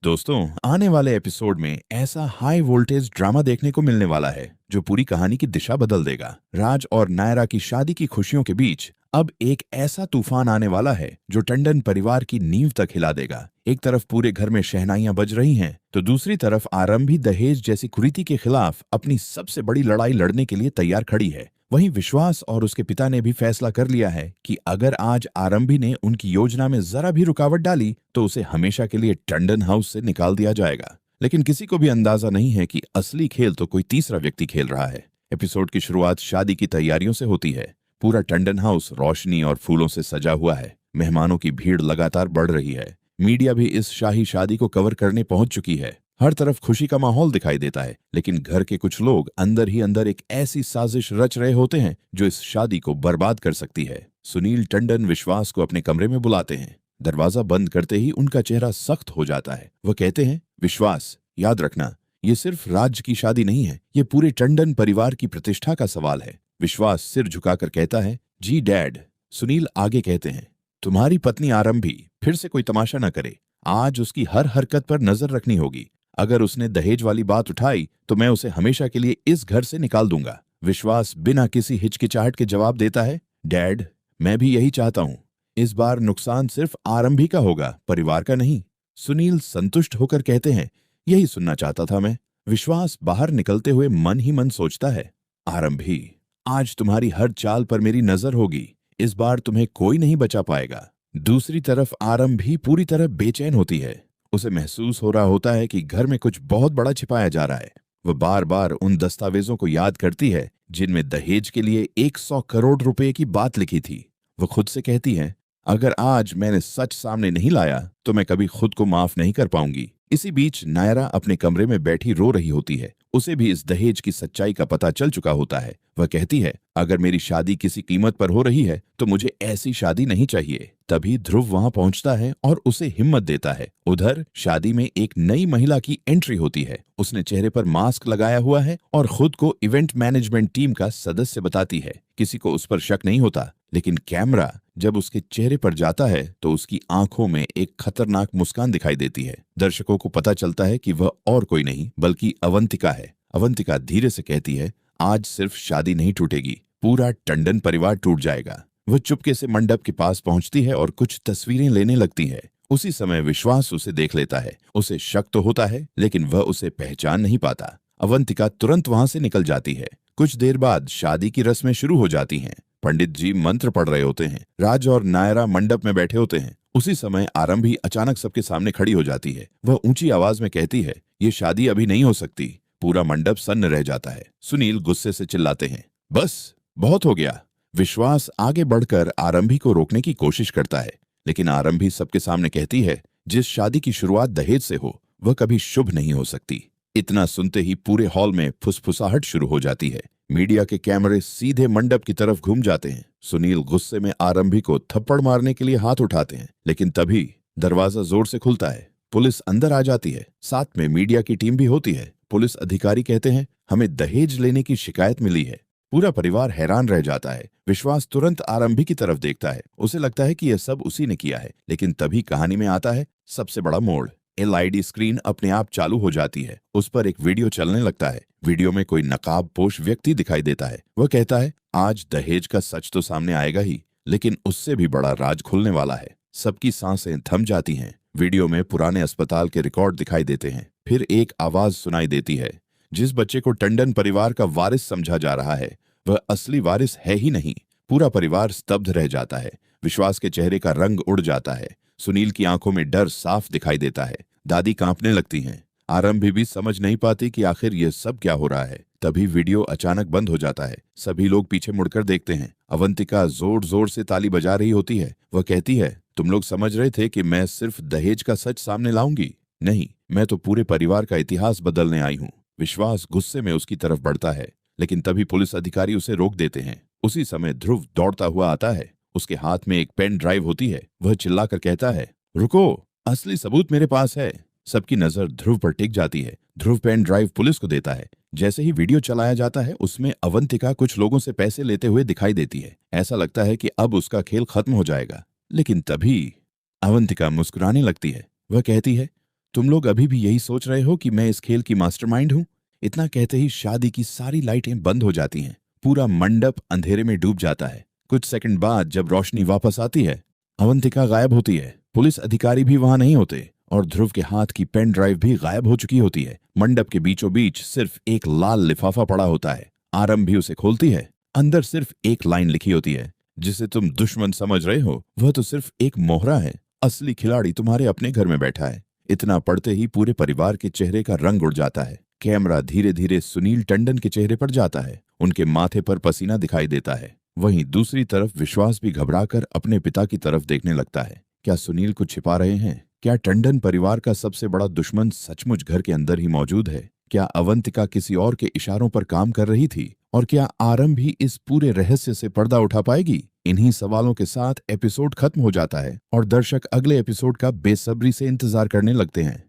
दोस्तों, आने वाले एपिसोड में ऐसा हाई वोल्टेज ड्रामा देखने को मिलने वाला है जो पूरी कहानी की दिशा बदल देगा। राज और नायरा की शादी की खुशियों के बीच अब एक ऐसा तूफान आने वाला है जो टंडन परिवार की नींव तक हिला देगा। एक तरफ पूरे घर में शहनाइयां बज रही हैं, तो दूसरी तरफ आरंभी दहेज जैसी कुरीति के खिलाफ अपनी सबसे बड़ी लड़ाई लड़ने के लिए तैयार खड़ी है। वहीं विश्वास और उसके पिता ने भी फैसला कर लिया है कि अगर आज आरंभी ने उनकी योजना में जरा भी रुकावट डाली तो उसे हमेशा के लिए टंडन हाउस से निकाल दिया जाएगा। लेकिन किसी को भी अंदाजा नहीं है कि असली खेल तो कोई तीसरा व्यक्ति खेल रहा है। एपिसोड की शुरुआत शादी की तैयारियों से होती है। पूरा टंडन हाउस रोशनी और फूलों से सजा हुआ है। मेहमानों की भीड़ लगातार बढ़ रही है। मीडिया भी इस शाही शादी को कवर करने पहुंच चुकी है। हर तरफ खुशी का माहौल दिखाई देता है, लेकिन घर के कुछ लोग अंदर ही अंदर एक ऐसी साजिश रच रहे होते हैं जो इस शादी को बर्बाद कर सकती है। सुनील टंडन विश्वास को अपने कमरे में बुलाते हैं। दरवाजा बंद करते ही उनका चेहरा सख्त हो जाता है। वह कहते हैं, विश्वास, याद रखना, ये सिर्फ राज्य की शादी नहीं है, ये पूरे टंडन परिवार की प्रतिष्ठा का सवाल है। विश्वास सिर झुकाकर कहता है, जी डैड। सुनील आगे कहते हैं, तुम्हारी पत्नी आरंभी फिर से कोई तमाशा न करे। आज उसकी हर हरकत पर नजर रखनी होगी। अगर उसने दहेज वाली बात उठाई तो मैं उसे हमेशा के लिए इस घर से निकाल दूंगा। विश्वास बिना किसी हिचकिचाहट के जवाब देता है, डैड, मैं भी यही चाहता हूं। इस बार नुकसान सिर्फ आरंभी का होगा, परिवार का नहीं। सुनील संतुष्ट होकर कहते हैं, यही सुनना चाहता था मैं। विश्वास बाहर निकलते हुए मन ही मन सोचता है, आरंभी, आज तुम्हारी हर चाल पर मेरी नजर होगी। इस बार तुम्हें कोई नहीं बचा पाएगा। दूसरी तरफ आरंभी पूरी तरह बेचैन होती है। उसे महसूस हो रहा होता है कि घर में कुछ बहुत बड़ा छिपाया जा रहा है। वह बार बार उन दस्तावेजों को याद करती है जिनमें दहेज के लिए 100 करोड़ रुपए की बात लिखी थी। वह खुद से कहती है, अगर आज मैंने सच सामने नहीं लाया तो मैं कभी खुद को माफ नहीं कर पाऊंगी। इसी बीच नायरा अपने कमरे में बैठी रो रही होती है। उसे भी इस दहेज की सच्चाई का पता चल चुका होता है। वह कहती है, अगर मेरी शादी किसी कीमत पर हो रही है तो मुझे ऐसी शादी नहीं चाहिए। तभी ध्रुव वहां पहुंचता है और उसे हिम्मत देता है। उधर शादी में एक नई महिला की एंट्री होती है। उसने चेहरे पर मास्क लगाया हुआ है और खुद को इवेंट मैनेजमेंट टीम का सदस्य बताती है। किसी को उस पर शक नहीं होता, लेकिन कैमरा जब उसके चेहरे पर जाता है तो उसकी आंखों में एक खतरनाक मुस्कान दिखाई देती है। दर्शकों को पता चलता है कि वह और कोई नहीं बल्कि अवंतिका है। अवंतिका धीरे से कहती है, आज सिर्फ शादी नहीं टूटेगी, पूरा टंडन परिवार टूट जाएगा। वह चुपके से मंडप के पास पहुंचती है और कुछ तस्वीरें लेने लगती है। उसी समय विश्वास उसे देख लेता है। उसे शक तो होता है, लेकिन वह उसे पहचान नहीं पाता। अवंतिका तुरंत वहां से निकल जाती है। कुछ देर बाद शादी की रस्में शुरू हो जाती हैं। पंडित जी मंत्र पढ़ रहे होते हैं। राज और नायरा मंडप में बैठे होते हैं। उसी समय आरंभी अचानक सबके सामने खड़ी हो जाती है। वह ऊंची आवाज में कहती है, ये शादी अभी नहीं हो सकती। पूरा मंडप सन्न रह जाता है। सुनील गुस्से से चिल्लाते हैं, बस, बहुत हो गया। विश्वास आगे बढ़कर आरंभी को रोकने की कोशिश करता है, लेकिन आरंभी सबके सामने कहती है, जिस शादी की शुरुआत दहेज से हो वह कभी शुभ नहीं हो सकती। इतना सुनते ही पूरे हॉल में फुसफुसाहट शुरू हो जाती है। मीडिया के कैमरे सीधे मंडप की तरफ घूम जाते हैं। सुनील गुस्से में आरंभी को थप्पड़ मारने के लिए हाथ उठाते हैं, लेकिन तभी दरवाजा जोर से खुलता है। पुलिस अंदर आ जाती है। साथ में मीडिया की टीम भी होती है। पुलिस अधिकारी कहते हैं, हमें दहेज लेने की शिकायत मिली है। पूरा परिवार हैरान रह जाता है। विश्वास तुरंत आरंभी की तरफ देखता है। उसे लगता है कि यह सब उसी ने किया है, लेकिन तभी कहानी में आता है सबसे बड़ा मोड़। एलईडी स्क्रीन अपने आप चालू हो जाती है। उस पर एक वीडियो चलने लगता है। वीडियो में कोई नकाबपोश व्यक्ति दिखाई देता है। वह कहता है, आज दहेज का सच तो सामने आएगा ही, लेकिन उससे भी बड़ा राज खुलने वाला है। सबकी सांसें थम जाती हैं। वीडियो में पुराने अस्पताल के रिकॉर्ड दिखाई देते हैं। फिर एक आवाज सुनाई देती है, जिस बच्चे को टंडन परिवार का वारिस समझा जा रहा है वह असली वारिस है ही नहीं। पूरा परिवार स्तब्ध रह जाता है। विश्वास के चेहरे का रंग उड़ जाता है। सुनील की आंखों में डर साफ दिखाई देता है। दादी कांपने लगती हैं। आरंभी भी समझ नहीं पाती कि आखिर यह सब क्या हो रहा है। तभी वीडियो अचानक बंद हो जाता है। सभी लोग पीछे मुड़कर देखते हैं। अवंतिका जोर जोर से ताली बजा रही होती है। वह कहती है, तुम लोग समझ रहे थे कि मैं सिर्फ दहेज का सच सामने लाऊंगी? नहीं, मैं तो पूरे परिवार का इतिहास बदलने आई हूँ। विश्वास गुस्से में उसकी तरफ बढ़ता है, लेकिन तभी पुलिस अधिकारी उसे रोक देते हैं। उसी समय ध्रुव दौड़ता हुआ आता है। उसके हाथ में एक पेन ड्राइव होती है। वह चिल्लाकर कहता है, रुको, असली सबूत मेरे पास है। सबकी नजर ध्रुव पर टिक जाती है। ध्रुव पेन ड्राइव पुलिस को देता है। जैसे ही वीडियो चलाया जाता है उसमें अवंतिका कुछ लोगों से पैसे लेते हुए दिखाई देती है। ऐसा लगता है कि अब उसका खेल खत्म हो जाएगा, लेकिन तभी अवंतिका मुस्कुराने लगती है। वह कहती है, तुम लोग अभी भी यही सोच रहे हो कि मैं इस खेल की मास्टरमाइंड हूँ? इतना कहते ही शादी की सारी लाइटें बंद हो जाती हैं। पूरा मंडप अंधेरे में डूब जाता है। कुछ सेकंड बाद जब रोशनी वापस आती है, अवंतिका गायब होती है। पुलिस अधिकारी भी वहां नहीं होते और ध्रुव के हाथ की पेन ड्राइव भी गायब हो चुकी होती है। मंडप के बीचों बीच सिर्फ एक लाल लिफाफा पड़ा होता है। आरम भी उसे खोलती है। अंदर सिर्फ एक लाइन लिखी होती है, जिसे तुम दुश्मन समझ रहे हो वह तो सिर्फ एक मोहरा है। असली खिलाड़ी तुम्हारे अपने घर में बैठा है। इतना पढ़ते ही पूरे परिवार के चेहरे का रंग उड़ जाता है। कैमरा धीरे धीरे सुनील टंडन के चेहरे पर जाता है। उनके माथे पर पसीना दिखाई देता है। वहीं दूसरी तरफ विश्वास भी घबराकर अपने पिता की तरफ देखने लगता है। क्या सुनील को छिपा रहे हैं? क्या टंडन परिवार का सबसे बड़ा दुश्मन सचमुच घर के अंदर ही मौजूद है? क्या अवंतिका किसी और के इशारों पर काम कर रही थी? और क्या आरम भी इस पूरे रहस्य से पर्दा उठा पाएगी? इन्हीं सवालों के साथ एपिसोड खत्म हो जाता है और दर्शक अगले एपिसोड का बेसब्री से इंतजार करने लगते हैं।